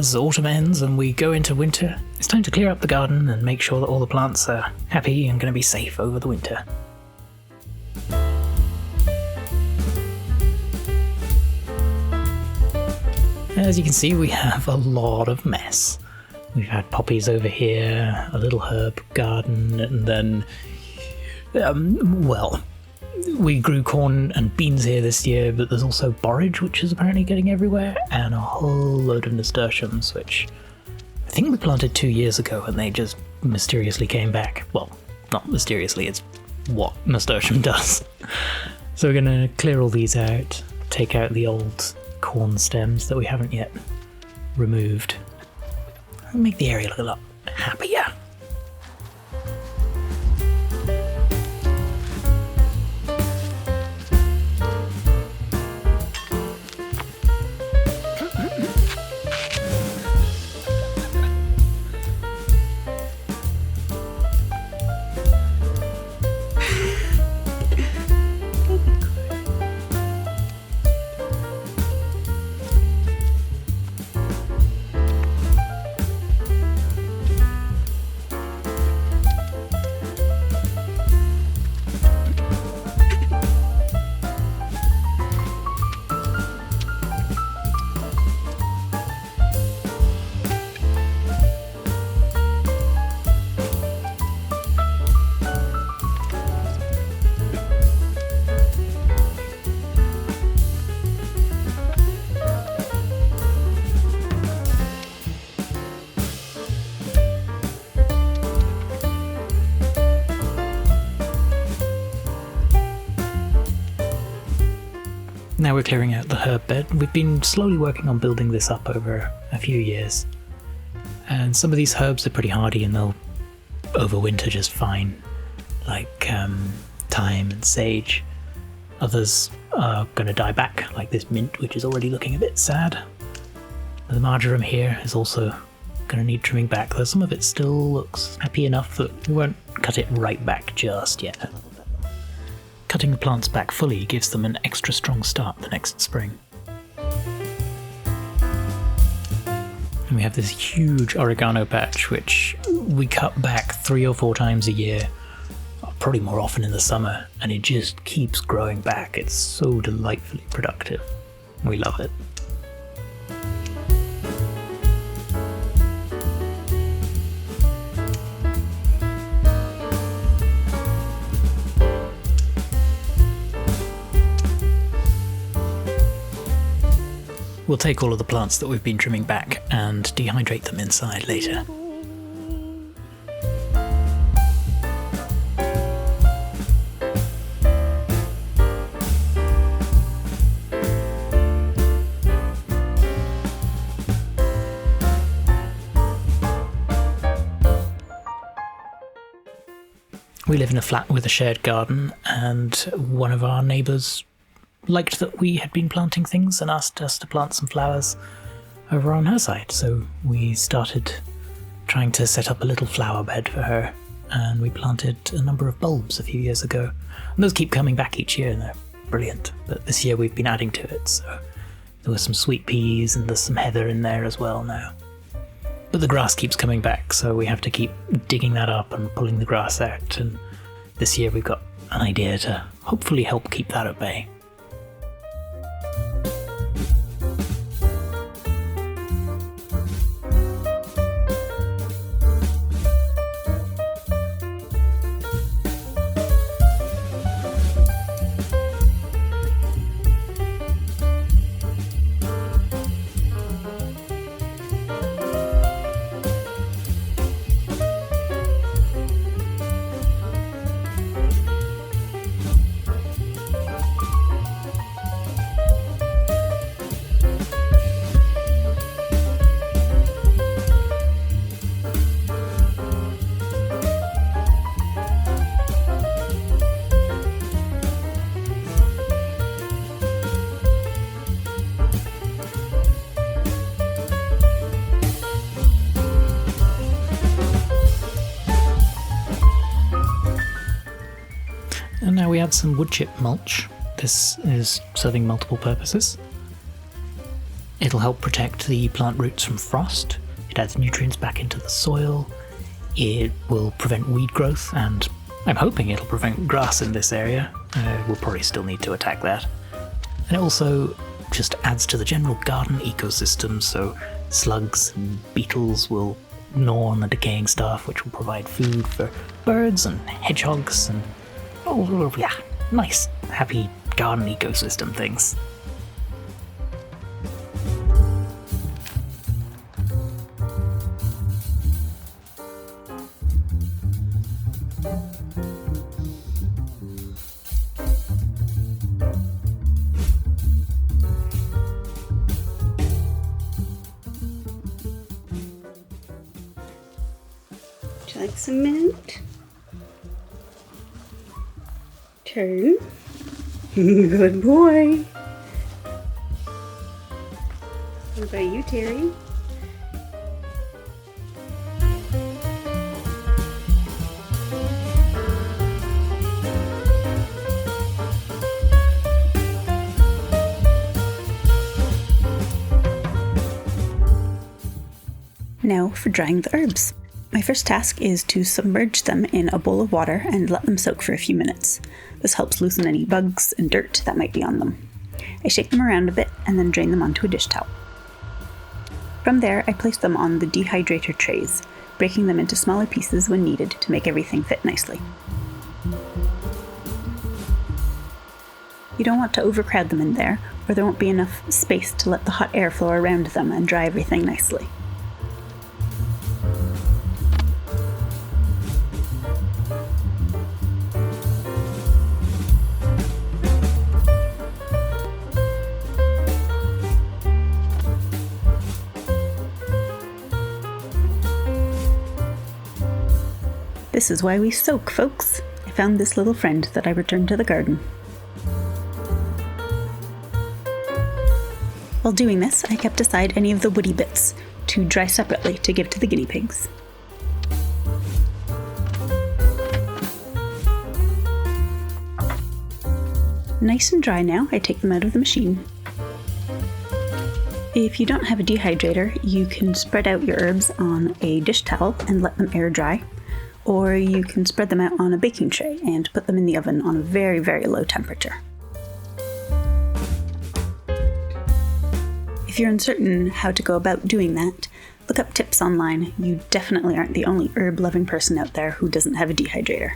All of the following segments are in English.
as autumn ends and we go into winter, it's time to clear up the garden and make sure that all the plants are happy and going to be safe over the winter. As you can see, we have a lot of mess. We've had poppies over here, a little herb garden, and then, we grew corn and beans here this year, but there's also borage, which is apparently getting everywhere, and a whole load of nasturtiums, which I think we planted 2 years ago, and they just mysteriously came back. Well, not mysteriously, it's what nasturtium does. So we're going to clear all these out, take out the old corn stems that we haven't yet removed, and make the area look a lot happier. Now we're clearing out the herb bed. We've been slowly working on building this up over a few years. And some of these herbs are pretty hardy and they'll overwinter just fine, like thyme and sage. Others are going to die back, like this mint, which is already looking a bit sad. The marjoram here is also going to need trimming back, though some of it still looks happy enough that we won't cut it right back just yet. Cutting the plants back fully gives them an extra strong start the next spring. And we have this huge oregano patch which we cut back 3 or 4 times a year, probably more often in the summer, and it just keeps growing back. It's so delightfully productive. We love it. We'll take all of the plants that we've been trimming back and dehydrate them inside later. We live in a flat with a shared garden, and one of our neighbours liked that we had been planting things and asked us to plant some flowers over on her side. So we started trying to set up a little flower bed for her, and we planted a number of bulbs a few years ago. And those keep coming back each year and they're brilliant. But this year we've been adding to it, so there were some sweet peas and there's some heather in there as well now. But the grass keeps coming back, so we have to keep digging that up and pulling the grass out. And this year we've got an idea to hopefully help keep that at bay. And now we add some wood chip mulch. This is serving multiple purposes. It'll help protect the plant roots from frost. It adds nutrients back into the soil. It will prevent weed growth, and I'm hoping it'll prevent grass in this area. We'll probably still need to attack that. And it also just adds to the general garden ecosystem, so slugs and beetles will gnaw on the decaying stuff, which will provide food for birds and hedgehogs and nice, happy garden ecosystem things. Would you like some mint? Turn. Good boy. What about you, Terry? Now for drying the herbs. My first task is to submerge them in a bowl of water and let them soak for a few minutes. This helps loosen any bugs and dirt that might be on them. I shake them around a bit and then drain them onto a dish towel. From there, I place them on the dehydrator trays, breaking them into smaller pieces when needed to make everything fit nicely. You don't want to overcrowd them in there, or there won't be enough space to let the hot air flow around them and dry everything nicely. This is why we soak, folks. I found this little friend that I returned to the garden. While doing this, I kept aside any of the woody bits to dry separately to give to the guinea pigs. Nice and dry now, I take them out of the machine. If you don't have a dehydrator, you can spread out your herbs on a dish towel and let them air dry. Or you can spread them out on a baking tray and put them in the oven on a very, very low temperature. If you're uncertain how to go about doing that, look up tips online. You definitely aren't the only herb-loving person out there who doesn't have a dehydrator.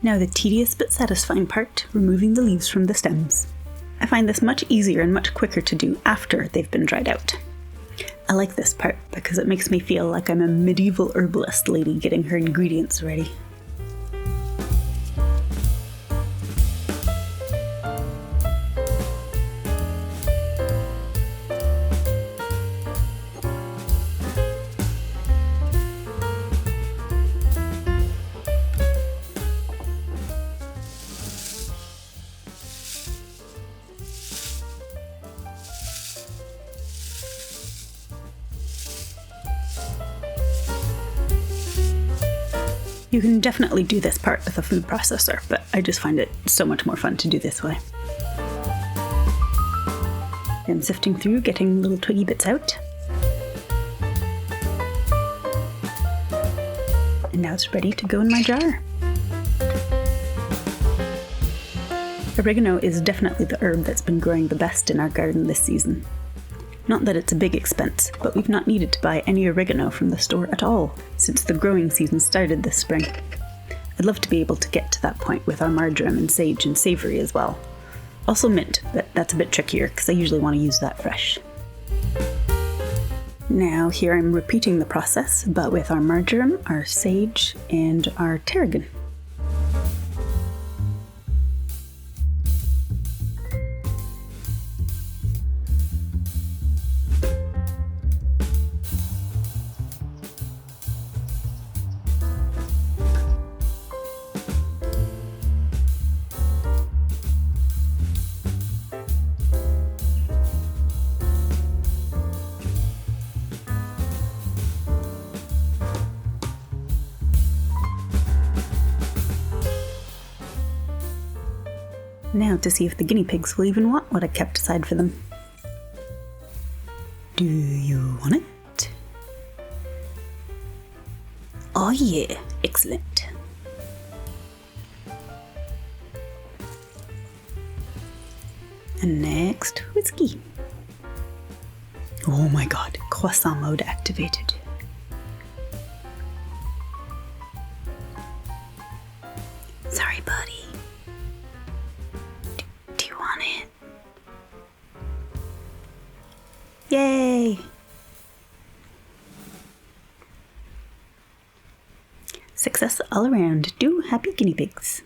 Now the tedious but satisfying part, removing the leaves from the stems. I find this much easier and much quicker to do after they've been dried out. I like this part because it makes me feel like I'm a medieval herbalist lady getting her ingredients ready. You can definitely do this part with a food processor, but I just find it so much more fun to do this way. I'm sifting through, getting little twiggy bits out. And now it's ready to go in my jar. Oregano is definitely the herb that's been growing the best in our garden this season. Not that it's a big expense, but we've not needed to buy any oregano from the store at all since the growing season started this spring. I'd love to be able to get to that point with our marjoram and sage and savory as well. Also mint, but that's a bit trickier because I usually want to use that fresh. Now here I'm repeating the process, but with our marjoram, our sage, and our tarragon. Now to see if the guinea pigs will even want what I kept aside for them. Do you want it? Oh yeah, excellent. And next, whiskey. Oh my god, croissant mode activated. Sorry, buddy. Do you want it? Yay! Success all around. Do happy guinea pigs.